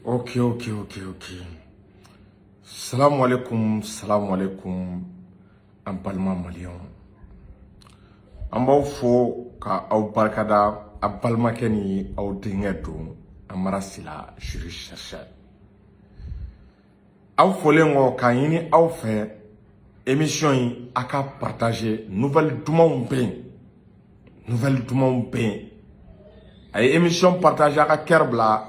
Ok. Salam alaikum, en balma malion. An b'aw fo ka aw barikada a balimakɛ ni aw denkɛ don Amara Sila Jury chercheur. Aw folen kɔ k'a ɲini aw fɛ émission in a ka partager nouvelle dumanw bɛ yen. A ye émission partager a ka kɛr bila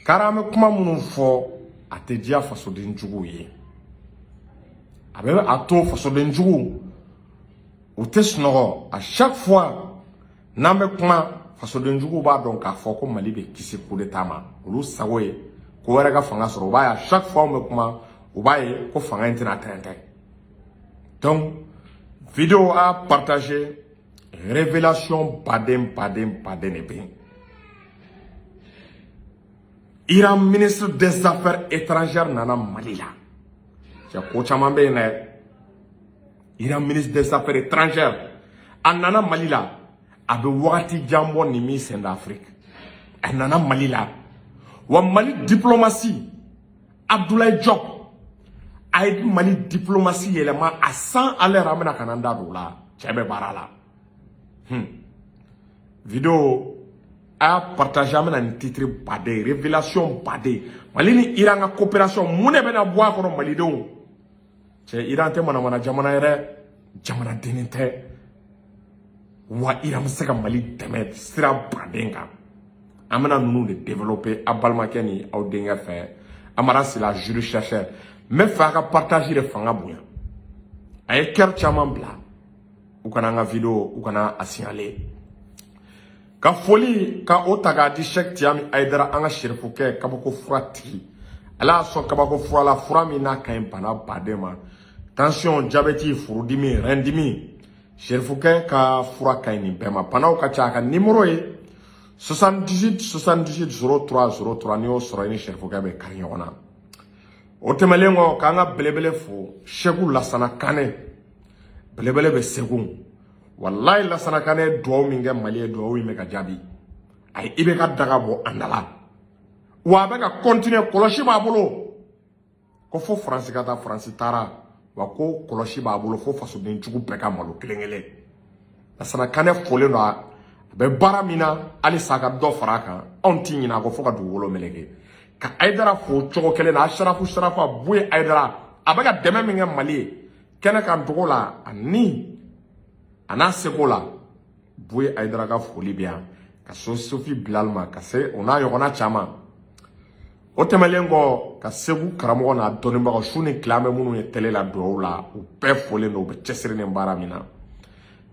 kari an bɛ kuma minnu fɔ a tɛ diya fasoden juguw ye. A bɛ a to fasoden juguw u tɛ sunɔgɔ à chaque fois n'an bɛ kuma fasoden juguw b'a dɔn k'a fɔ ko Mali bɛ kisi coup d'état ma olu sago ye ko wɛrɛ ka fanga sɔrɔ u b'a ye à chaque fois an bɛ kuma u b'a ye ko fanga in tɛna tɛntɛn. Donc vidéo a partagé révélation baden de bɛ yen. Iran ministre des Affaires étrangères nana Mali la. Cɛ ko caman bɛ yen dɛ. Iran ministre des Affaires étrangères a nana Mali la. A bɛ wagati jan bɔ nin min sen d'Afrique. A nana Mali la. Wa Mali diplomatie Abdoulaye Diop a ye Mali diplomatie yɛlɛma a 100 à l'heure an bɛna ka na n da don o la. Cɛ bɛ baara la. Vidéo a partagé un titre badé, révélation badé. Mali ni Iran a coopération, mun ne bena bɔ a kɔnɔ malidenw. Cɛ Iran tɛ mana jamana yɛrɛ, jamana dennin tɛ. Wa Iran bɛ se ka Mali dɛmɛ sira baden kan. An bɛna ninnu de développer a balimakɛ ni aw denkɛ fɛ. Amara Sila Jury chercheur. N bɛ fɛ a ka partage de fanga bonya. A ye kɛr caman bila. U kana an ka vidéo, u kana a signaler. Ka foli ka o ta k'a di Cheikh Tiami Aidara an ka sherifukɛ kabako fura tigi. Ala y'a sɔn kabako fura la, fura min n'a ka ɲi bana baden ma. Tension, diabète, furudimi, rendimi. Sherifukɛ ka fura ka ɲi nin bɛɛ ma. Banaw ka ca a ka numéro ye 78 03 n'i y'o sɔrɔ i ni sherifukɛ bɛ kari ɲɔgɔn na. O tɛmɛlen kɔ k'an ka belebele fo Sheku Lasana Kane. Belebele bɛ Segu. Wallahi Lasana Kane duwawu min kɛ Mali ye duwawu in bɛ ka jaabi. Ayi i bɛ ka daga bɔ an da la. Wa a bɛ ka continuer kɔlɔsi b'a bolo. Ko fo France ka taa France taara. Wa ko kɔlɔsi b'a bolo fo fasoden jugu bɛɛ ka malo kelen. Lasana Kane folen don a bɛ baara min na halisa a ka dɔ fara a kan. Anw t'i ɲinɛ a kɔ fo ka dugukolo meleke. Ka Aidara fo cogo kelen na a Sarafu a Buye Aidara a bɛ ka dɛmɛ min kɛ Mali ye. Kɛnɛ kan togo la ani a n'a seko la Buye Aidara ka foli bɛ yan ka so Sophie Bilal ma ka se o n'a ɲɔgɔnna caman. O tɛmɛlen kɔ ka Segu karamɔgɔ n'a dɔnnibagaw su ni tile an bɛ minnu ye télé la duwawu la u bɛɛ folen don u bɛ cɛsiri ni baara min na.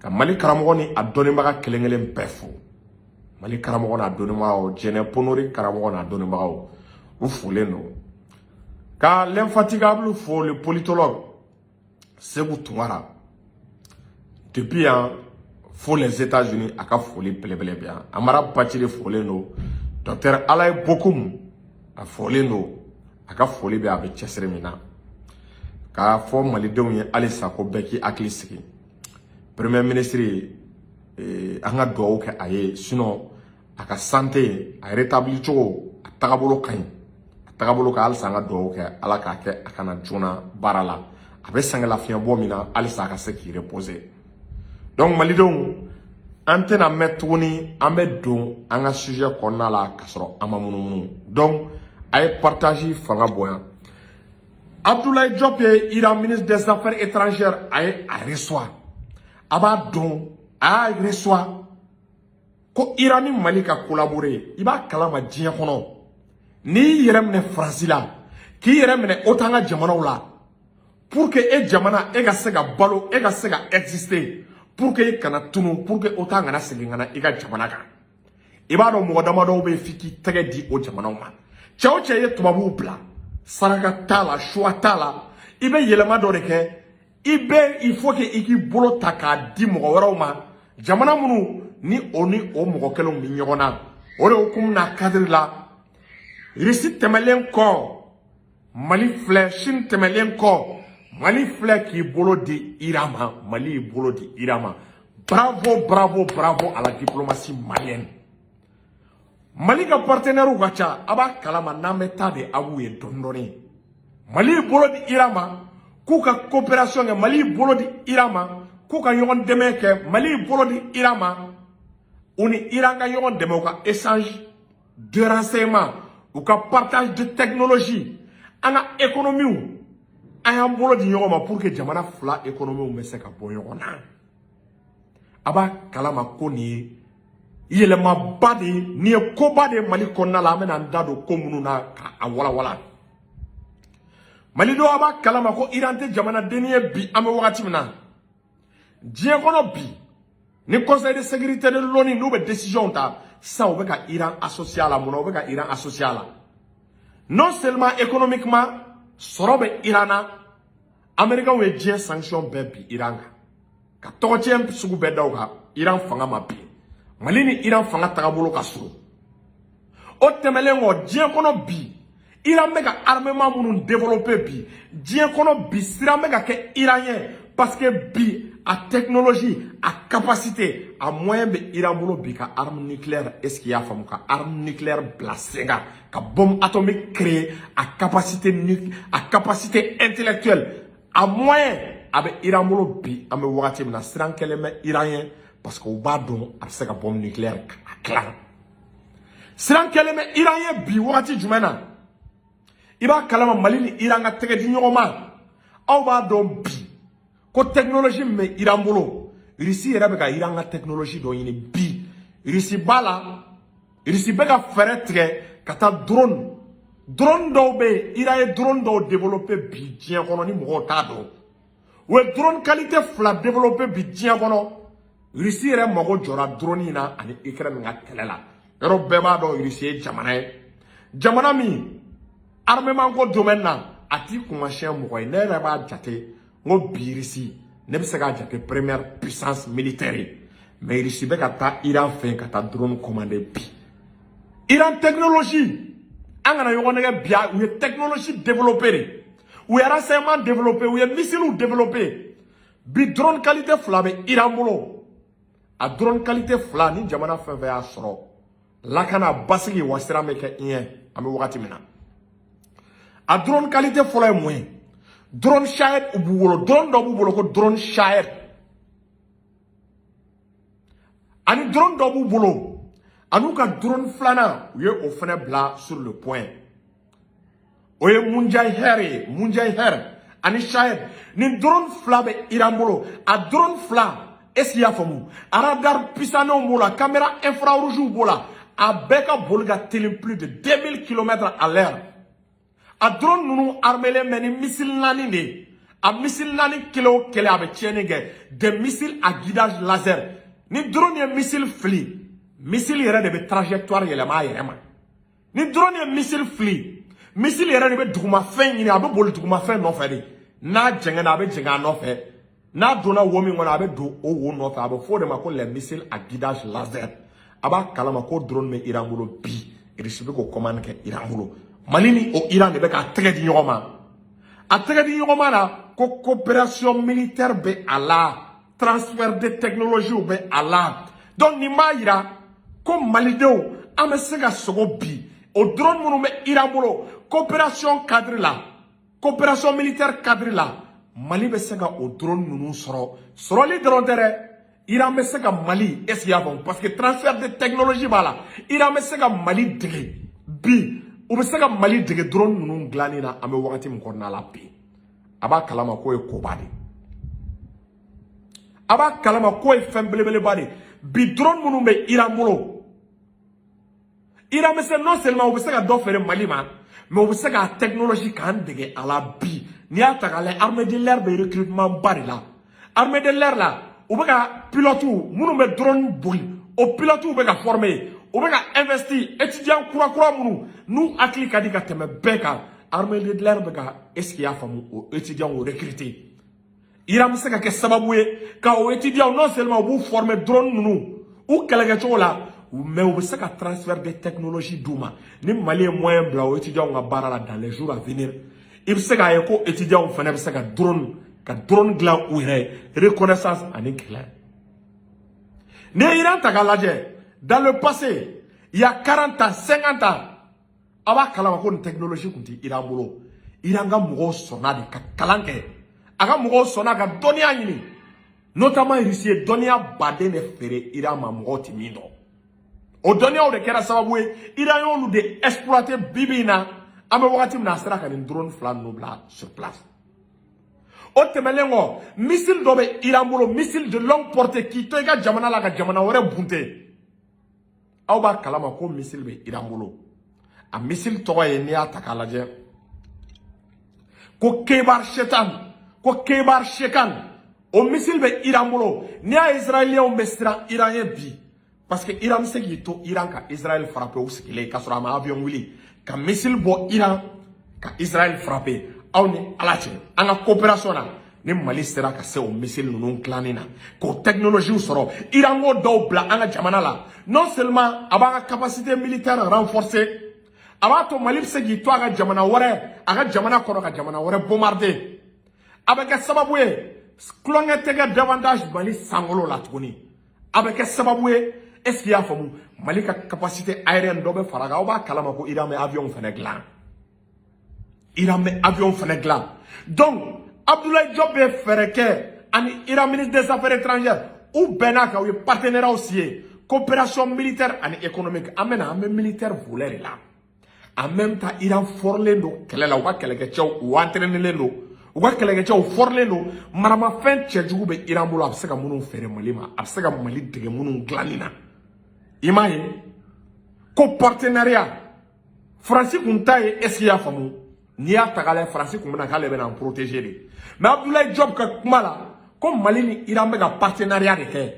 Ka Mali karamɔgɔ ni a dɔnnibaga kelen bɛɛ fo. Mali karamɔgɔ n'a dɔnnibagaw Jɛnɛ Ponori karamɔgɔ n'a dɔnnibagaw u folen don. Ka l'infatigable fo le politologue Sekou Tounkara. Depuis yan, faut les États-Unis à ka foli belebele bien. Amara Bachili folen do. Docteur Alaye Bokoum a folen do. A ka foli be a be cɛsiri min na. Ka fɔ malidenw ye halisa ko bɛɛ k'i hakili sigi. Premier ministre an ka duwawu kɛ a ye sinon a ka santé a rétabli cogo a tagabolo ka ɲi. A tagabolo ka halisa an ka duwawu kɛ Ala k'a kɛ a kana joona baara la. A bɛ sɛngɛlafiɲɛ bɔ min na halisa a ka se k'i reposer. Donc malidenw an tɛna mɛn tuguni an bɛ don an ka sujet kɔnɔna la ka sɔrɔ an ma munumunu. Donc a ye partage fanga bonya. Abdoulaye Diop ye Iran ministre des Affaires étrangères a reçoit. A b'a dɔn a y'a reçoit ko Iran ni Mali ka collaborer i b'a kalama diɲɛ kɔnɔ n'i yɛrɛ minɛ France la k'i yɛrɛ minɛ OTAN ka jamanaw la pour que e jamana e ka se ka balo e ka se ka exister. Pour que i kana tunu pour que OTAN kana segin kana i ka jamana kan. I b'a dɔn mɔgɔ damadɔw bɛ f'i k'i tɛgɛ di o jamanaw ma. Cɛ o cɛ ye tubabuw bila saraka t'a la choix t'a la i bɛ yɛlɛma dɔ de kɛ il faut que i k'i bolo ta k'a di mɔgɔ wɛrɛw ma jamana minnu ni o mɔgɔ kelenw bɛ ɲɔgɔn na o de hukumu n'a cadre la Russie tɛmɛlen kɔ Mali filɛ Chine tɛmɛlen kɔ Mali filɛ k'i bolo di Iran ma. Mali y'i bolo di Iran ma. Bravo à la diplomatie malienne. Mali ka partenaire u ka ca a b'a kalama n'an bɛ taa de aw ye dɔɔni dɔɔni. Mali bolo di Iran ma k'u ka coopération kɛ, Mali bolo di Iran ma k'u ka ɲɔgɔn dɛmɛ kɛ, Mali bolo di Iran ma u ni Iran ka ɲɔgɔn dɛmɛ, u ka échange de renseignements, u ka partage de technologie, an ka économie an y'an bolo di ɲɔgɔn ma pour que jamana fila économie bɛ se ka bɔ ɲɔgɔn na. A b'a kalama ko nin ye yɛlɛmaba de ye, nin ye koba de ye Mali kɔnɔna la, an bɛna an da don ko minnu na k'a walawala. Mali dɔw a b'a kalama ko Iran tɛ jamanaden ye bi an bɛ wagati min na. Diɲɛ kɔnɔ bi ni conseil de sécurité de l'ONU n'u bɛ décision ta sisan u bɛ ka Iran associé a la, mun na u bɛ ka Iran associé a la? Non seulement économiquement sɔrɔ bɛ Iran na, Américains ye diɲɛ sanction bɛɛ bi Iran kan ka tɔgɔcɛn sugu bɛɛ da u kan, Iran fanga ma bi. Mali ni Iran fanga tagabolo ka surun. O tɛmɛlen kɔ diɲɛ kɔnɔ bi Iran bɛ ka armement minnu développer bi, diɲɛ kɔnɔ bi siran bɛ ka kɛ Iran ye parce que bi a technologie, a capacité, a moyen bɛ Iran bolo bi ka arme nucléaire, est-ce qu'il y a faamu, ka arme nucléaire bila sen kan, ka bombe atomique créer, a capacité intellectuelle, a moyen a bɛ Iran bolo bi an bɛ wagati min na siran kɛlen bɛ Iran ye parce que u b'a dɔn a bɛ se ka bombe nucléaire a dilan. Siran kɛlen bɛ Iran ye bi wagati jumɛn na? I b'a kalama Mali ni Iran ka tɛgɛ di ɲɔgɔn ma. Aw b'a dɔn bi ko technologie min bɛ Iran bolo, Russie yɛrɛ bɛ ka Iran ka technologie dɔ ɲini bi. Russie b'a la, Russie bɛ ka fɛɛrɛ tigɛ ka taa drone dɔw bɛ yen, Iran ye drone dɔw développer bi diɲɛ kɔnɔ ni mɔgɔw t'a dɔn. U ye drone qualité fila développer bi diɲɛ kɔnɔ. Russie yɛrɛ mago jɔra drone in na ani Ukraine ka kɛlɛ la. Yɔrɔ bɛɛ b'a dɔn Russie ye jamana ye. Jamana min armement ko domaine na a t'i kumasiyɛn mɔgɔ ye. Ne yɛrɛ b'a jate n ko bi Russie ne bɛ se k'a jate première puissance militaire ye. Mais Russie bɛ ka taa Iran fɛ ka taa drone commander bi. Iran technologie an kana ɲɔgɔn nɛgɛ bi u ye technologie développer de. U ye renseignement développer, u ye missile développer. Bi drone qualité fila bɛ Iran bolo. A drone qualité fila ni jamana fɛn fɛn y'a sɔrɔ lakana basigi wa siran bɛ kɛ ɲɛ an bɛ wagati min na. A drone qualité fɔlɔ ye mun ye? Drone Shahed u b'u bolo, drone dɔ b'u bolo ko drone Shahed. Ani drone dɔ b'u bolo an'u ka drone filanan u ye o fana bila sur le point. O ye Munjahir ye, Munjahir ani Shahed. Ni drone fila bɛ Iran bolo, a drone fila est-ce qu'il y a faamu? A radar puissant b'o la, caméra infrarouge b'o la, a bɛɛ ka boli ka teli plus de 2000 km à l'heure. A drone ninnu armelen bɛ ni missile naani de ye. A missile naani kelen o kelen a bɛ tiɲɛni kɛ. Des missiles à guidage laser. Ni drone ye missile fili, missile yɛrɛ de bɛ trajectoire yɛlɛma a yɛrɛ ma. Ni drone ye missile fili, missile yɛrɛ de bɛ dugumafɛn ɲini, a bɛ boli dugumafɛn nɔfɛ de. N'a jɛngɛna a bɛ jɛngɛ a nɔfɛ. N'a donna wo min kɔnɔ a bɛ don o wo nɔfɛ, a bɛ fɔ o de ma ko les missiles à guidage laser. A b'a kalama ko drone bɛ Iran bolo bi, Russie bɛ k'o commande kɛ Iran bolo. Mali ni o Iran de bɛ k'a tɛgɛ di ɲɔgɔn ma. A tɛgɛ di ɲɔgɔn ma la ko coopération militaire bɛ a la, transfert de technologie bɛ a la. Donc nin b'a yira ko malidenw an bɛ se ka sogo bi o drone minnu bɛ Iran bolo coopération cadre la, coopération militaire cadre la, Mali bɛ se ka o drone ninnu sɔrɔ. Sɔrɔli dɔrɔn tɛ dɛ, Iran bɛ se ka Mali est-ce qu'il y a bon parce que transfert de technologie b'a la. Iran bɛ se ka Mali dege bi. U bɛ se ka Mali dege drone ninnu dilanni na an bɛ wagati min kɔnɔna la bi. A b'a kalama k'o ye koba de. A b'a kalama k'o ye fɛn belebeleba de. Bi drone minnu bɛ Iran bolo. Iran bɛ se non seulement u bɛ se ka dɔ feere Mali ma, mais u bɛ se ka technologie k'an dege a la bi. N'i y'a ta k'a lajɛ armée de l'air bɛ recrutement ba de la. Armée de l'air la u bɛ ka pilotes minnu bɛ drone boli, o pilotes bɛ ka former. U bɛ ka investir étudiants kura minnu n'u hakili ka di ka tɛmɛ bɛɛ kan. Armée de l'air bɛ ka est-ce qu'il y a faamu o étudiants o recruter. Iran bɛ se ka kɛ sababu ye ka o étudiants non seulement u b'u former drone ninnu u kɛlɛkɛcogo la, mais u bɛ se ka transfert de technologie d'u ma. Ni Mali ye moyen bila o étudiants ka baara la dans les jours à venir, i bɛ se k'a ye ko étudiants fana bɛ se ka drone dilan u yɛrɛ ye, reconnaissance ani kɛlɛ. N'i ye Iran ta k'a lajɛ, dans le passé, il y a 40 ans 50 ans aba kalama ko technologie kunti Iran bolo Iran ga mugo sona de ka kalanke aga mugo sona ga donia yini notamment Russie donia baden de fere Iran ma mugo timindo o donia o de kera sababu Iran yo de exploiter bibina ame wakati mna sera ka drone flan nobla sur place o temelengo missile dobe Iran bolo missile de longue portée qui to ga jamana la ga jamana wore bunte aw ba kalama ko missile be Iran bolo a missile to ye ni ataka laje ko kebar shekan o missile be Iran bolo ni a israélien o mestra iranien bi parce que Iran se ki to Iran ka Israël frappé ou skile ka sura ma avion wili ka missile bo Iran ka Israël frappé aw ni alache anga coopération na ni Mali sera ka se o missile nunu clanina ko technologie soro Iran go do bla anga jamana la non seulement aba capacité militaire renforcée aba to Mali se gi to aga jamana kono ka jamana wore bombarder abeka sababu klonga tega davantage Mali sangolo la tuguni abeka sababu est-ce qu'il y a famu Mali ka capacité aérienne do be faraga oba kalama ko Iran me avion fene glan donc Abdoulaye Diop be fereke ani Iran ministre des affaires étrangères ou benaka ou partenaire aussi coopération militaire et économique amena militaire voulait là en même temps Iran forlendo kelela wa keleke chaw ou entraîner wa keleke chaw forlendo marama fin tchejugu be Iran bolo abseka munu fere malima abseka Mali dege munu glanina imaye ko partenariat France kuntaye esia famu ni ya tagale France kumuna kale be na protéger de mais Abdoulaye Diop ka kumala comme Mali ni Iran be ga partenariat de ke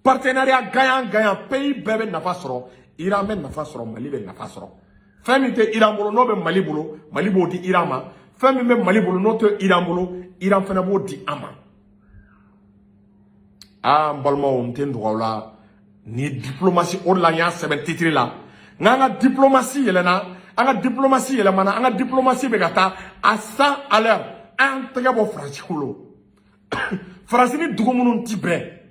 partenariat gagnant pays bebe nafa soro Iran be nafa soro Mali be nafa soro femme te Iran bolo no be Mali bolo Mali bo di Iran ma femme be Mali bolo no te Iran bolo Iran fena bo di ama mbalma on ten wala ni diplomatie o la nya seben titre la nga diplomatie yelena anga diplomatie yelemana anga diplomatie be gata à 100 à l'heure en tega bo France kulo France ni dugu munun tibre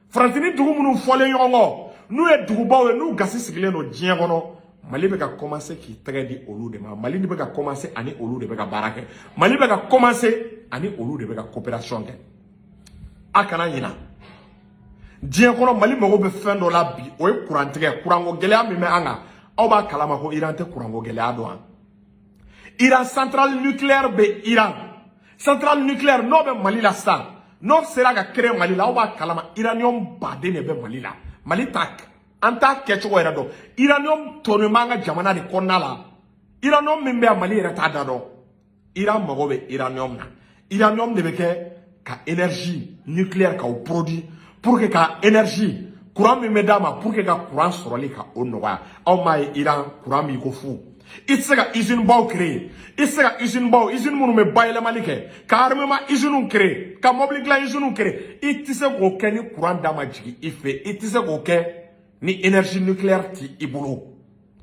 France ni dugu munun fole yongo nu e dugu bawe nu gasi sigile no dien kono Mali be ka commencer ki tege di olu de ma Mali ni be ka commencer ani olu de be ka barake Mali be ka commencer ani olu de be ka coopération ke akana yina dien kono Mali mago be fendo la bi o e courant tege courango gele ami me anga o ba kalama ko Iran te courango gele ado Iran centrale nucléaire be Iran centrale nucléaire no be Mali la sa no sera ga créer Mali la o ba kalama iranium bade ne be Mali la Mali tak anta kecho era do iranium tonu manga jamana de konala iranium mimbe Mali era ta do Iran mago be iranium na iranium de be ke ka énergie nucléaire ka o produit pour que ka énergie courant mi medama pour que ka courant soroli ka onowa aw mai Iran courant mi ko fu itsaga usine baw créer itsaga usine munu me bayle malike ka armement usine créer ka mobile gla usine créer itse ko keni courant dama jigi ife itse ko ke ni énergie nucléaire ti ibulu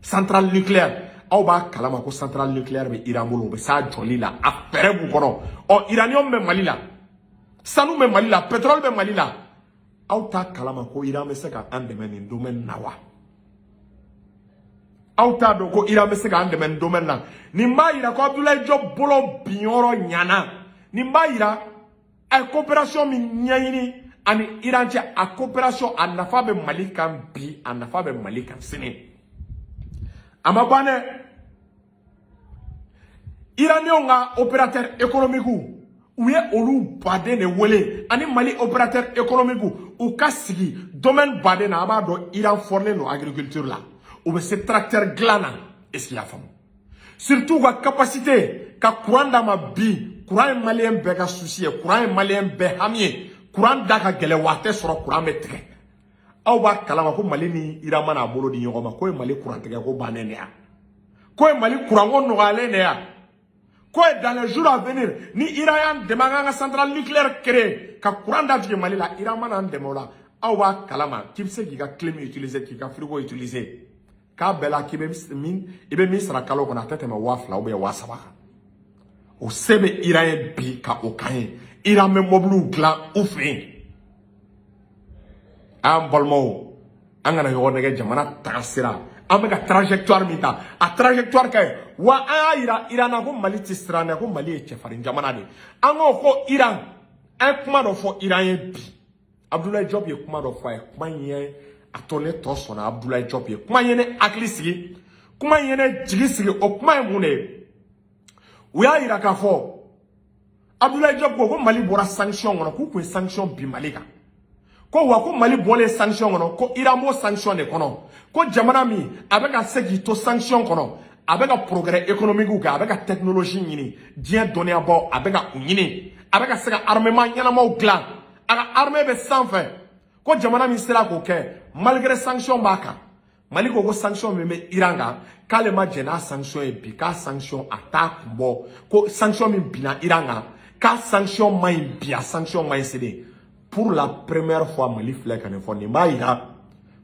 centrale nucléaire aw ba kalama ko centrale nucléaire be Iran bolo be sa joli la affaire bu kono o iranium me Mali la sanu me Mali la pétrole be Mali la aw ta kalama ko Iran me se ka andeme ni domaine nawa aw ta do ko Iran me se ka andeme ni domaine na ni mbayira ko Abdoulaye Diop bolo binyoro nyana ni mbayira a coopération mi nyayini ani Iran ti a coopération a nafa be Mali kan bi a nafa be Mali kan sini amabane Iranien nga opérateur économique ou ye olu baden ne wele ani Mali opérateur économique ou ka sigi domaine baden na aba do Iran forné no agriculture la ou be ce tracteur glana est-ce qu'il y a femme surtout la capacité ka courant da ma bi courant malien be ka souci courant malien be hamie courant da ka gele wate soro courant metre aw ba kalama ko Mali ni Iran mana bolo di nyoma ko Mali courant tege ko banene ya ko Mali courant ngo no gale ne ya quoi dans les jours à venir ni Iran demanga centrale nucléaire créée ka courant d'attirer Mali la Iran mana demola awa kalama qui sait qui ga clim utiliser qui ga frigo utiliser ka bela qui be min ibe min sara kalo kona tete ma wafla ou be wasaba o sebe Iran bi ka o kan Iran me moblu glan ou fin am bolmo angana yo nege jamana tagasira amega trajectoire minta a trajectoire kay wa ira Iran ko Mali tistrana ko Mali e chefari jamana de ango ko Iran un kuma do fo Iran ye bi Abdoulaye Diop ye kuma do fo e kuma ye atone to sona Abdoulaye Diop ye kuma ye ne akli sigi kuma ye ne jigi sigi o kuma ye mune uya ira ka fo Abdoulaye Diop ko Mali bora sanction ngono ku sanction bi Mali ka ko wa ko Mali bole sanction ngono ko Iran bo sanction de kono ko jamana mi abeka segi to sanction kono abeka progrès économique ga abeka technologie nyini dien donné abo abeka unyini abeka sega armement nyana mo glan aga armée be sans fin ko jamana mi sera ko ke malgré sanction baka Mali ko sanction me Iran ga kale ma jena sanction e bi ka sanction attaque bo ko sanction mi bina Iran ga ka sanction mai bia sanction mai cédé pour la première fois Mali flek kan fo ni ma ira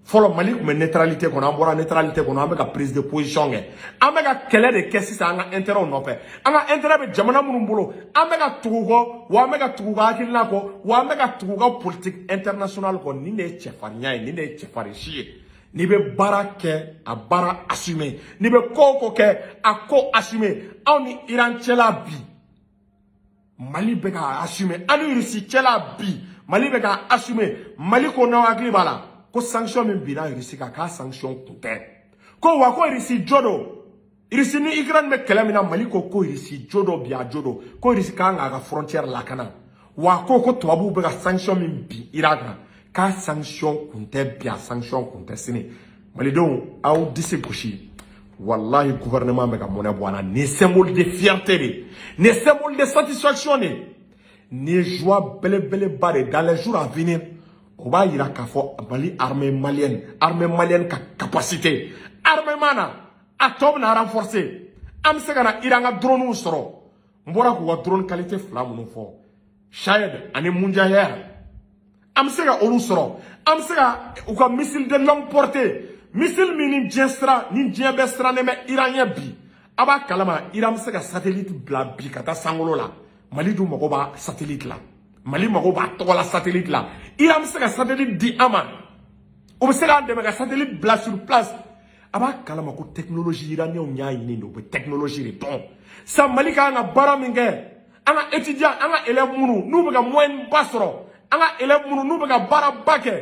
follow Mali comme neutralité qu'on a neutralité qu'on a avec la prise de position avec la kele de qu'est-ce ça a intérêt non fait anga intérêt be jamana munumbolo avec la tugo wa avec la tugo akilna ko wa avec la tugo politique internationale ko ni ne chefarinya ni ne chefarishi ni be barake a bara assumer ni be koko ke a ko assumer on ni Iran chela bi Mali be ka assumer ani Russie chela bi Mali be ka assumer Mali ko na akli bala ko sanction min bina irisi ka sanction kunte ko wa ko irisi jodo irisi ni Ukraine me kelamina Mali ko irisi jodo bia jodo ko irisi ka nga frontière la kana wa ko tobabu be ka sanction min bi Iraka ka sanction kunte bia sanction kunte sini Mali don au disi kushi wallahi gouvernement me ka mona bwana ni symbole de fierté ni symbole de satisfaction ni joie bele bare dans les jours à venir. On va y aller armée malienne ka capacité armée mana atom na renforcer am segana iranga drone usoro mbora ko drone qualité flamme no fo Shahid ani Munjahir am sega olusoro am sega ko missile de longue portée missile mini gestra ni bestra ne me iranien bi aba kalama iram sega satellite bla bi kata sangolo la Mali du mako ba satellite la Mali mako ba to la satellite la Iram sega satellite di ama o sega de mega satellite bla sur place aba kala mako technologie iranien nya yini no be technologie de ton sa Mali ka nga bara minge anga étudiant anga élève munu nu be ga moyen basro anga élève munu nu be ga bara bake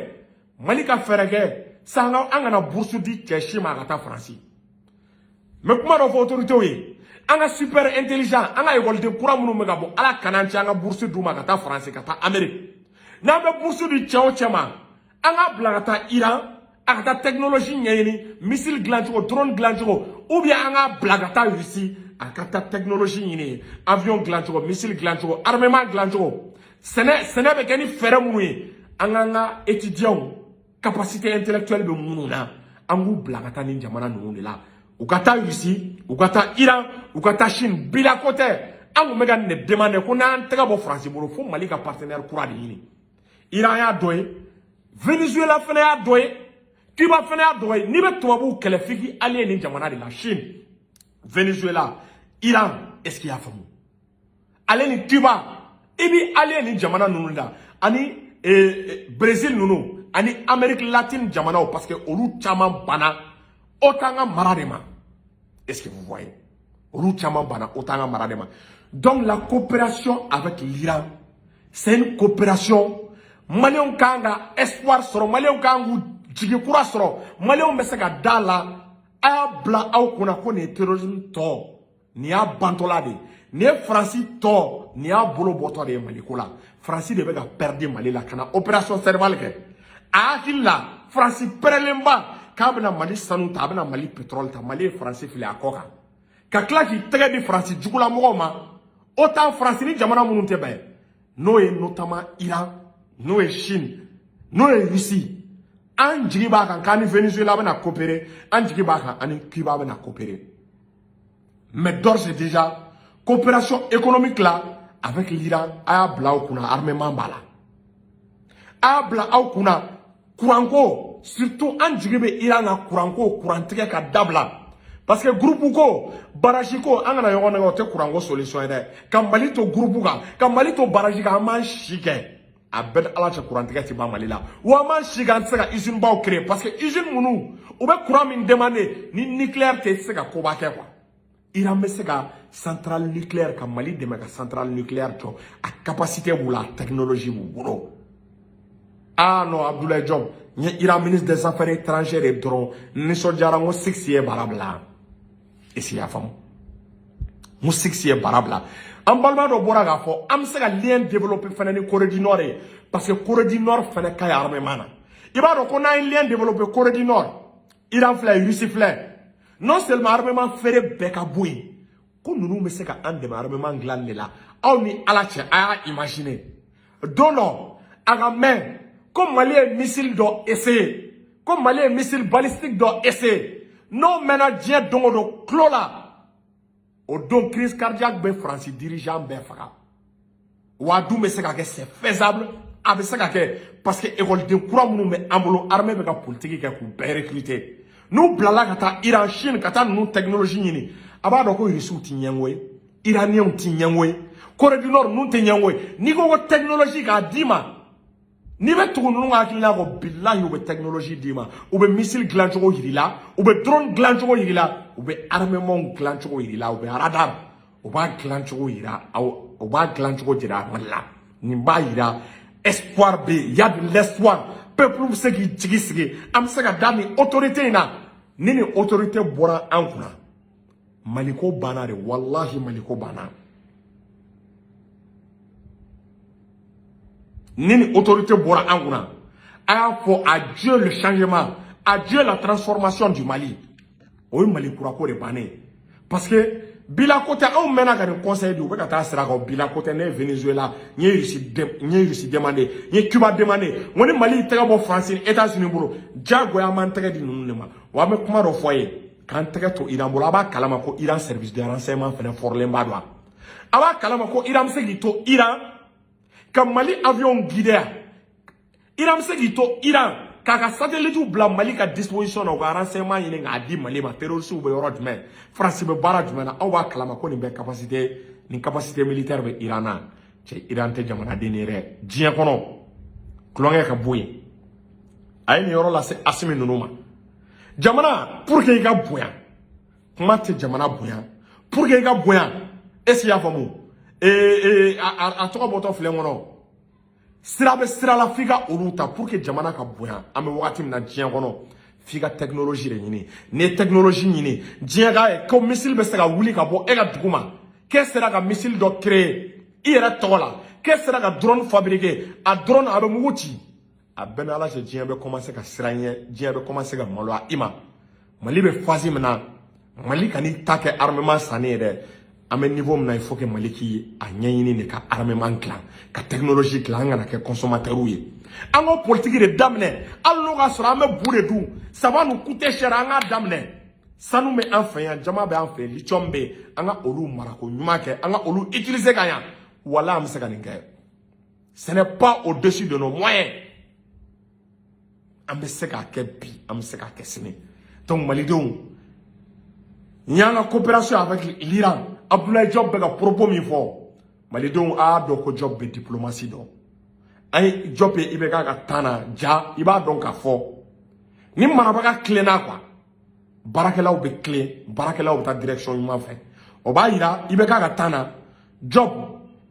Mali ka ferege sa anga na bourse di cheshima ga ta France me kuma do autorité wi anga super intelligent anga école de courant munu me ga bo ala kananti anga bourse duma ga ta France ga ta Amérique na be bourse du chao chema anga blagata Iran aka technologie nyeni missile glancho drone glancho ou bien anga blagata Russie aka technologie nyini avion glancho missile glancho armement glancho sene be keni fere munu anga étudiant capacité intellectuelle be munu na angu blagata ni jamana nunu la ukata Russie ukata Iran ukata Chine bila côté angu mega ne demander ko na ntega bo France bolo fo Mali ka partenaire courant ni Iran ya doye Venezuela fene ya doye Cuba fene ya doye ni be tobabu kele fiki allié ni jamana de la Chine Venezuela Iran est-ce qu'il y a famu allié ni Cuba ibi allié ni jamana nunu da ani Brésil nunu ani Amérique latine jamana parce que olu chama bana otanga maradema est-ce que vous voyez olu chama bana otanga maradema donc la coopération avec l'Iran c'est une coopération Malion kanga espoir soro Malion kangu jigi kura soro Malion mesaka dala aya bla au kuna ko ne terrorisme to ni a bantolade ni Francis to ni a bolo boto de Malikola Francis de bega perdre Mali la kana opération cervale ke akilla Francis prelemba kabna Mali sanu tabna Mali pétrole ta Mali Francis fili akoka ka klaki tege di Francis jugula mogoma autant Francis ni jamana mununte be no et notamment Iran no et Chine no et Russie an jigiba kan kani Venezuela bena coopérer an jigiba kan ani Cuba bena coopérer mais d'ores et déjà coopération économique là avec l'Iran a bla kuna armement bala a bla kuna kuranko surtout an jigibe Iran na kuranko kurantike ka dabla parce que groupe ko barrage ko an na yona te kuranko solution ede kam Mali to groupe ka kam Mali to barrage ka man shike a bɛɛ ala cɛ courant tigɛ ti ban Mali la wa man si kan se ka usine baw créer parce que usine munu u bɛ courant min demander ni nucléaire tɛ se ka koba kɛ quoi Iran bɛ se ka centrale nucléaire ka Mali dɛmɛ ka centrale nucléaire jɔ a capacité b'u la technologie b'u bolo ah non Abdoulaye Diop nye Iran ministre des affaires étrangères et dron nisɔndiyara n ko 6 ye baara bila esi y'a faamu n ko 6 ye baara bila an balima dɔ bɔra k'a fɔ an bɛ se ka lien développer fana ni Corée du Nord ye parce que Corée du Nord fana ka ɲi armement na i b'a dɔn ko n'an ye lien développer Corée du Nord Iran filɛ Russie filɛ non seulement armement feere bɛɛ ka bɔ yen ko ninnu bɛ se ka an dɛmɛ armement dilan de la aw ni ala cɛ a y'a imaginer don dɔ a ka mɛn ko Mali ye missile dɔ essayer ko Mali ye missile balistique dɔ essayer n'o mɛnna diɲɛ don o don tulo la o don crise cardiaque bɛ Faransi dirigeant bɛɛ faga wa dun bɛ se ka kɛ c'est faisable a bɛ se ka kɛ parce que école kura minnu bɛ an bolo armée bɛ ka politique kɛ k'u bɛɛ recruter n'u bilala ka taa Iran Chine ka taa ninnu technologie ɲini a b'a dɔn ko Russiw ti ɲɛngo ye Iraniens ti ɲɛngo ye Corée du Nord ninnu tɛ ɲɛngo ye n'i ko technologie k'a d'i ma n'i bɛ tugu ninnu ka hakilina kɔ bilahi u bɛ technologie d'i ma u bɛ missile dilan cogo yir'i la u bɛ drone dilan cogo yir'i la u bɛ armement dilan cogo yir'i la u bɛ radar u b'a dilan cogo yira u b'a dilan cogo jira Mali la nin b'a yira espoir bɛ yen y a de l'espoir peuple bɛ se k'i jigi sigi an bɛ se ka da nin autorité in na ni nin autorité bɔra an kunna Mali ko banna de wallahi Mali ko banna ni nin autorité bɔra an kunna a y'a fɔ adieu le changement adieu la transformation du Mali o ye Mali kurako de bannen parce que bila côté anw mɛnna ka nin conseil di u bɛ ka taa sira kan bila côté ne Venezuela n ye Russie demandé n ye Cuba demandé n ko ni Mali tɛgɛ bɔ France ni États-Unis bolo diyagoya an b'an tɛgɛ di ninnu de ma wa an bɛ kuma dɔ fɔ a ye k'an tɛgɛ to Iran bolo a b'a kalama ko Iran service de renseignement fana fɔrɔlen b'a dɔn a b'a kalama ko Iran bɛ se k'i to Iran ka Mali avion guider Iran bɛ se k'i to Iran k'a ka satellite bila Mali ka disposition na u ka renseignement ɲini k'a di Mali ma terroristes bɛ yɔrɔ jumɛn France bɛ baara jumɛn na aw b'a kalama ko nin capacité militaire bɛ Iran na cɛ Iran tɛ jamanaden ye dɛ diɲɛ kɔnɔ tulonkɛ ka bɔ yen a ye nin yɔrɔ lase Asimi ninnu ma jamana pour que i ka bonya kuma tɛ jamana bonya pour que i ka bonya est-ce qu'il y'a faamu a tɔgɔ bɔtɔ filɛ kɔnɔ sira bɛ sira la f'i ka olu ta pour que jamana ka bonya an bɛ wagati min na diɲɛ kɔnɔ f'i ka technologie de ɲini n'i ye technologie ɲini diɲɛ ka ye ko missile bɛ se ka wuli ka bɔ e ka dugu ma k'e sera ka missile dɔ créer i yɛrɛ tɔgɔ la k'e sera ka drone fabriquer a drone a bɛ mugu ci a bɛɛ ni ala cɛ diɲɛ bɛ commencer ka siran ɲɛ diɲɛ bɛ commencer ka maloya i ma Mali bɛ phase min na Mali ka n'i ta kɛ armement sanni ye dɛ an bɛ niveau min na il faut que Mali k'i a ɲɛɲini de ka armement dilan ka technologie dilan an kana kɛ consommateurs ye an ka politique de daminɛ hali n'o ka sɔrɔ an bɛ bu de dun saba nu coûter cher an k'a daminɛ sanu bɛ an fɛ yan jama bɛ an fɛ lithium bɛ yen an ka olu marako ɲuman kɛ an ka olu utiliser ka ɲa wala an bɛ se ka nin kɛ ce n'est pas au-dessus de nos moyens an bɛ se k'a kɛ bi an bɛ se k'a kɛ sini donc malidenw n y'an ka coopération avec l'Iran Abdoulaye Diop bɛ ka propos min fɔ malidenw a y'a dɔn ko Diop bɛ diplomatie dɔn an ye Diop ye i bɛ k'a ka temps na ja i b'a dɔn k'a fɔ ni marabaga tilenna quoi baarakɛlaw bɛ tilen baarakɛlaw bɛ taa direction ɲuman fɛ o b'a yira i bɛ k'a ka temps na Diop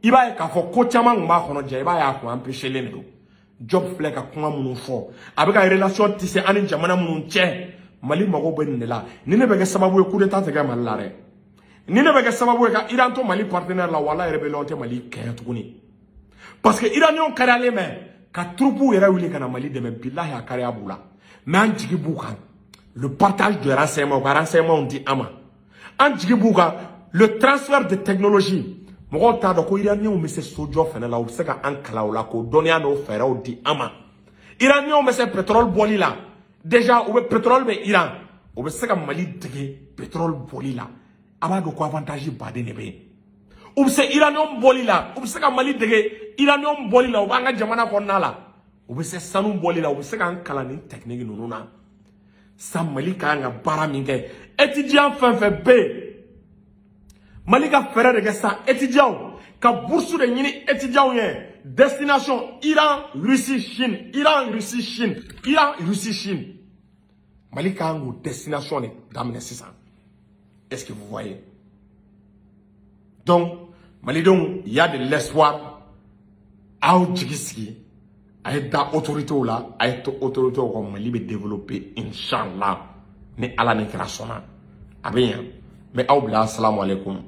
i b'a ye k'a fɔ ko caman tun b'a kɔnɔ ja i b'a ye a kun empêché len de don Diop filɛ ka kuma minnu fɔ a bɛ ka relation tisser an ni jamana minnu cɛ Mali mago bɛ nin de la ni ne bɛ kɛ sababu ye coup d'état tɛ kɛ Mali la dɛ ni ne bɛ kɛ sababu ye ka Iran to Mali partenaire la wala rébellion tɛ Mali kɛɲɛ tuguni parce que Iraniens kariyalen mɛ ka troupeau yɛrɛ wuli ka na Mali dɛmɛ bilahi a kariya b'u la mais an jigi b'u kan le partage de renseignements ka renseignements di an ma an jigi b'u kan le transfert de technologie mɔgɔw t'a dɔn ko Iraniens bɛ se sojɔ fɛnɛ la u bɛ se ka an kalan o la k'o dɔnniya n'o fɛɛrɛw di an ma Iraniens bɛ se pétrole bɔli la déjà u bɛ pétrole bɛ Iran u bɛ se ka Mali dege pétrole bɔli la a b'a dɔn ko avantage baden de bɛ yen u bɛ se Iraniens bɔli la u bɛ se ka Mali dege Iraniens bɔli la u b'an ka jamana kɔnɔna la u bɛ se sanu bɔli la u bɛ se k'an kalan ni technique ninnu na sa Mali ka kan ka baara min kɛ étudiant fɛn fɛn bɛ yen Mali ka fɛɛrɛ de kɛ sa étudiant ka bourse de ɲini étudiants ye destination Iran Russie Chine Iran Russie Chine Iran Russie Chine Mali ka ngu destination de daminɛ sisan est-ce que vous voyez donc Malidenw il y a de l'espoir aw jigi sigi a ye da autorités la a ye to autorités ko Mali bɛ développer inchallah ni Ala ni kira sɔnna a bɛ ɲɛ mais aw bila assalamu alaikum